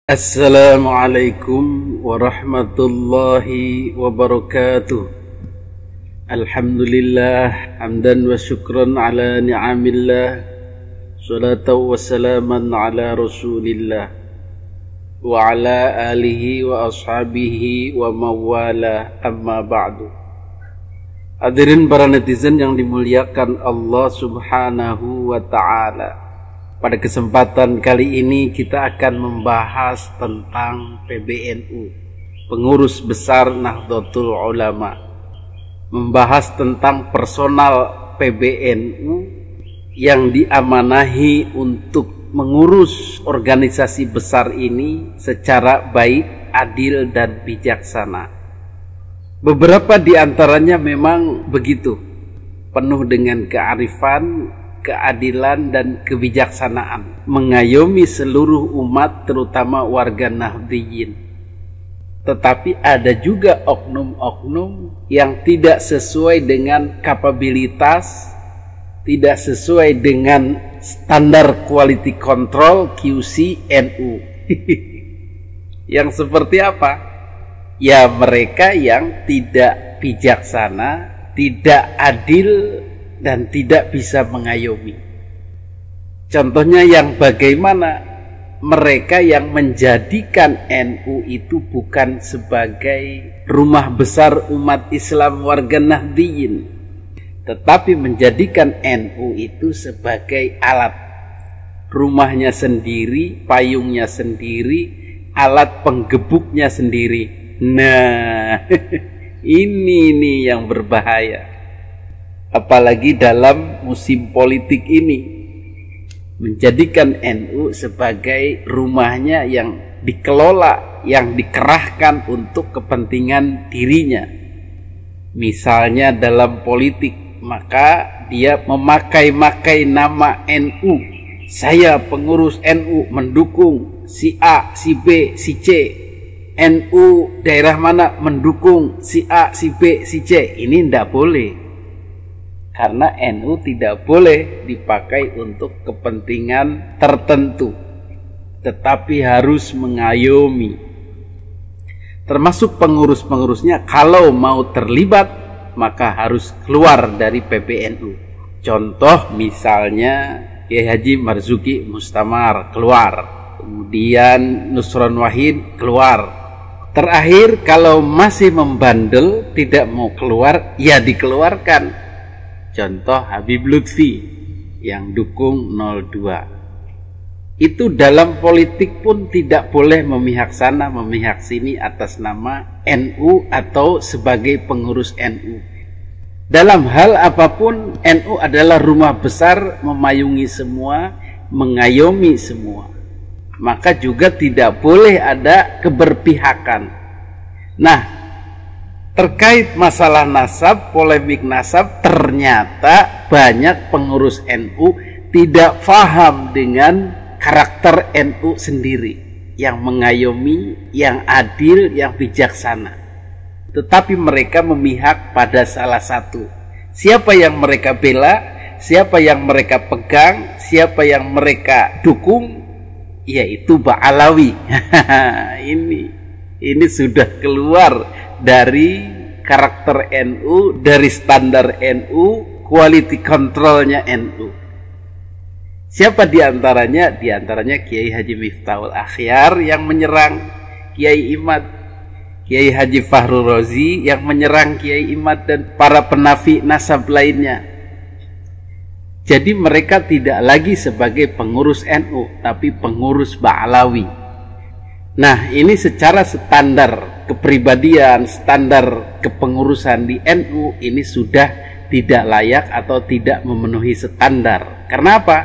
Assalamualaikum warahmatullahi wabarakatuh. Alhamdulillah hamdan wa syukran ala ni'amillah, salatu wa salaman ala rasulillah wa ala alihi wa ashabihi wa mawala, amma ba'du. Hadirin para netizen yang dimuliakan Allah subhanahu wa ta'ala, pada kesempatan kali ini kita akan membahas tentang PBNU, Pengurus Besar Nahdlatul Ulama. Membahas tentang personal PBNU yang diamanahi untuk mengurus organisasi besar ini secara baik, adil, dan bijaksana. Beberapa di antaranya memang begitu, penuh dengan kearifan, keadilan, dan kebijaksanaan, mengayomi seluruh umat, terutama warga Nahdliyin. Tetapi ada juga oknum-oknum yang tidak sesuai dengan kapabilitas, tidak sesuai dengan standar quality control QC NU. Yang seperti apa? Ya, mereka yang tidak bijaksana, tidak adil, dan tidak bisa mengayomi. Contohnya yang bagaimana mereka yang menjadikan NU itu bukan sebagai rumah besar umat Islam warga Nahdliyin, tetapi menjadikan NU itu sebagai alat, rumahnya sendiri, payungnya sendiri, alat penggebuknya sendiri. Nah, ini nih yang berbahaya. Apalagi dalam musim politik ini, menjadikan NU sebagai rumahnya yang dikelola, yang dikerahkan untuk kepentingan dirinya. Misalnya dalam politik, maka dia memakai nama NU. Saya pengurus NU mendukung si A, si B, si C. NU daerah mana mendukung si A, si B, si C. Ini tidak boleh. Karena NU tidak boleh dipakai untuk kepentingan tertentu, tetapi harus mengayomi. Termasuk pengurus-pengurusnya, kalau mau terlibat maka harus keluar dari PBNU. Contoh misalnya Kiai Haji Marzuki Mustamar keluar, kemudian Nusron Wahid keluar. Terakhir, kalau masih membandel tidak mau keluar, ya dikeluarkan. Contoh Habib Lutfi yang dukung 02. Itu dalam politik pun tidak boleh memihak sana, memihak sini atas nama NU atau sebagai pengurus NU. Dalam hal apapun, NU adalah rumah besar, memayungi semua, mengayomi semua. Maka juga tidak boleh ada keberpihakan. Nah, terkait masalah nasab, polemik nasab, ternyata banyak pengurus NU tidak paham dengan karakter NU sendiri, yang mengayomi, yang adil, yang bijaksana. Tetapi mereka memihak pada salah satu. Siapa yang mereka bela, siapa yang mereka pegang, siapa yang mereka dukung, yaitu Ba'alawi. Ini sudah keluar dari karakter NU, dari standar NU, quality controlnya NU. Siapa diantaranya? Diantaranya Kiai Haji Miftahul Akhyar yang menyerang Kiai Imad, Kiai Haji Fahrul Razi yang menyerang Kiai Imad, dan para penafi nasab lainnya. Jadi mereka tidak lagi sebagai pengurus NU, tapi pengurus Ba'alawi. Nah, ini secara standar kepribadian, standar kepengurusan di NU ini sudah tidak layak atau tidak memenuhi standar. Karena apa?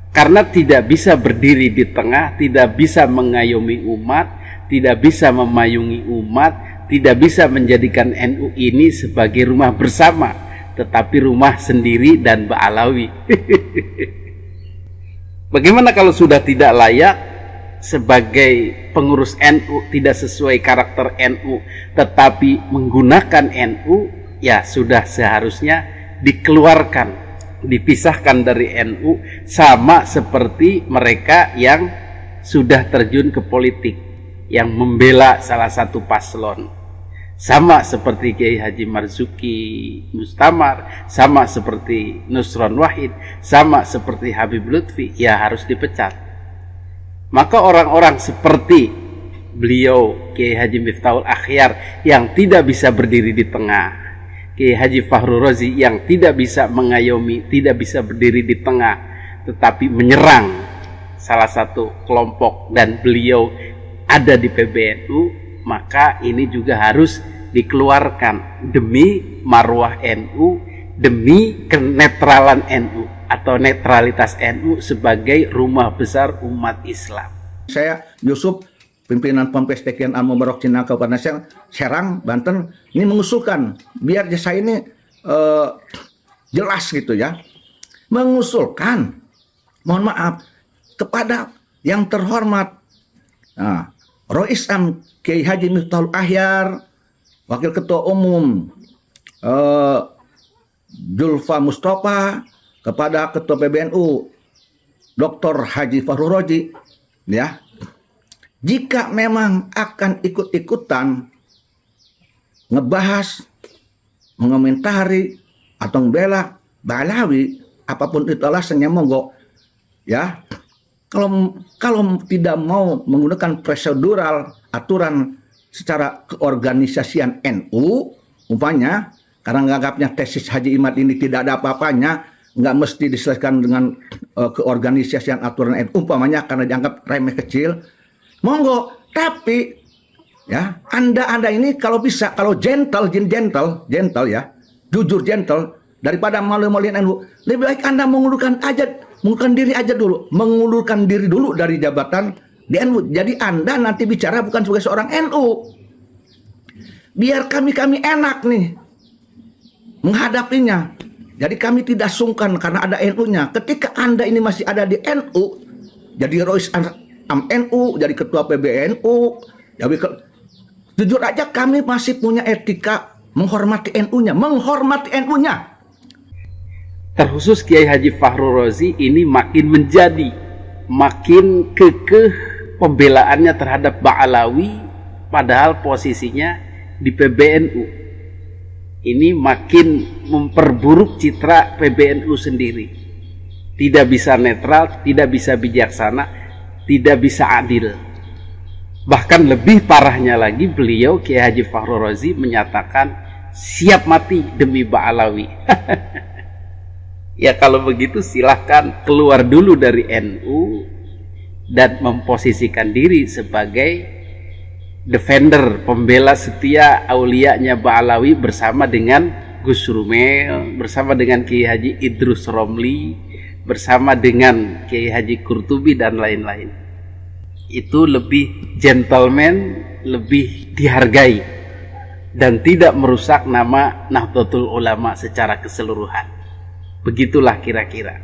Karena tidak bisa berdiri di tengah, tidak bisa mengayomi umat, tidak bisa memayungi umat, tidak bisa menjadikan NU ini sebagai rumah bersama, tetapi rumah sendiri dan Ba'alawi. Bagaimana kalau sudah tidak layak sebagai pengurus NU, tidak sesuai karakter NU, tetapi menggunakan NU, ya sudah seharusnya dikeluarkan, dipisahkan dari NU, sama seperti mereka yang sudah terjun ke politik yang membela salah satu paslon. Sama seperti Kiai Haji Marzuki Mustamar, sama seperti Nusron Wahid, sama seperti Habib Lutfi, ya harus dipecat. Maka orang-orang seperti beliau, Kiai Haji Miftahul Akhyar, yang tidak bisa berdiri di tengah, Kiai Haji Fahru Razi yang tidak bisa mengayomi, tidak bisa berdiri di tengah, tetapi menyerang salah satu kelompok dan beliau ada di PBNU, maka ini juga harus dikeluarkan demi marwah NU, demi kenetralan NU atau netralitas NU sebagai rumah besar umat Islam. Saya Yusuf, pimpinan Ponpes Tekian Al Mubarak Cina Kabupaten Serang, Banten, ini mengusulkan biar saya ini jelas gitu ya, mengusulkan, mohon maaf kepada yang terhormat Rois Am Kiai Haji Miftahul Akhyar, Wakil Ketua Umum Julfa Mustafa, kepada Ketua PBNU Dr. Haji Fahru Razi, ya, jika memang akan ikut-ikutan ngebahas, mengomentari atau membela Ba'alawi, apapun itu alasannya, monggo ya. Kalau tidak mau menggunakan prosedural aturan secara keorganisasian NU, umpamanya karena menganggapnya tesis Haji Imad ini tidak ada apa-apanya, nggak mesti diselesaikan dengan keorganisasian aturan NU, umpamanya karena dianggap remeh kecil, monggo. Tapi ya, anda ini kalau bisa, kalau gentle ya, jujur gentle, daripada malu-maluin NU, lebih baik anda mengundurkan diri dulu dari jabatan di NU. Jadi anda nanti bicara bukan sebagai seorang NU, biar kami enak nih menghadapinya. Jadi kami tidak sungkan karena ada NU-nya. Ketika anda ini masih ada di NU, jadi Rois Am NU, jadi ketua PBNU, jujur aja kami masih punya etika menghormati NU-nya. Terkhusus Kiai Haji Fahru Razi ini makin kekeh pembelaannya terhadap Ba'alawi, padahal posisinya di PBNU. Ini makin memperburuk citra PBNU sendiri. Tidak bisa netral, tidak bisa bijaksana, tidak bisa adil. Bahkan lebih parahnya lagi, beliau Kiai Haji Fahru Razi menyatakan siap mati demi Ba'alawi. Ya kalau begitu silahkan keluar dulu dari NU dan memposisikan diri sebagai defender, pembela setia aulianya Ba'alawi bersama dengan Gus Rumel, bersama dengan Kiai Haji Idrus Romli, bersama dengan Kiai Haji Kurtubi dan lain-lain. Itu lebih gentleman, lebih dihargai dan tidak merusak nama Nahdlatul Ulama secara keseluruhan. Begitulah kira-kira.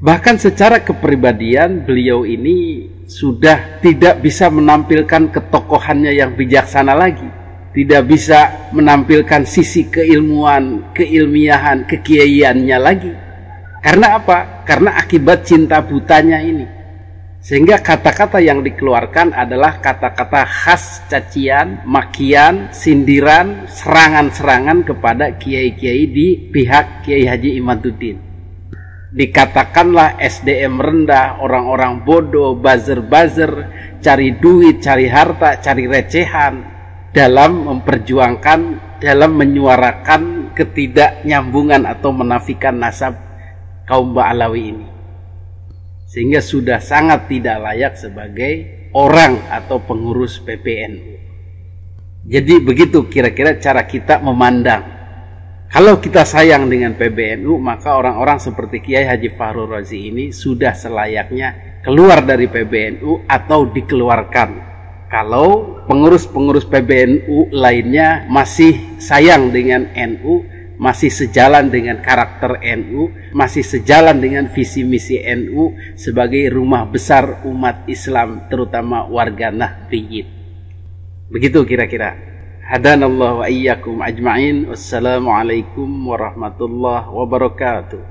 Bahkan secara kepribadian beliau ini sudah tidak bisa menampilkan ketokohannya yang bijaksana lagi, tidak bisa menampilkan sisi keilmuan, keilmiahan, kekiaiannya lagi. Karena apa? Karena akibat cinta butanya ini. Sehingga kata-kata yang dikeluarkan adalah kata-kata khas cacian, makian, sindiran, serangan-serangan kepada kiai-kiai di pihak Kiai Haji Imaduddin. Dikatakanlah SDM rendah, orang-orang bodoh, buzzer-buzzer, cari duit, cari harta, cari recehan dalam memperjuangkan, dalam menyuarakan ketidaknyambungan atau menafikan nasab kaum Ba'alawi ini. Sehingga sudah sangat tidak layak sebagai orang atau pengurus PBNU. Jadi begitu kira-kira cara kita memandang. Kalau kita sayang dengan PBNU, maka orang-orang seperti Kiai Haji Fahru Razi ini sudah selayaknya keluar dari PBNU atau dikeluarkan. Kalau pengurus-pengurus PBNU lainnya masih sayang dengan NU, masih sejalan dengan karakter NU, masih sejalan dengan visi misi NU sebagai rumah besar umat Islam, terutama warga Nahdliyin. Begitu kira-kira. Hadanallahu wa iyyakum ajma'in. Wassalamualaikum warahmatullahi wabarakatuh.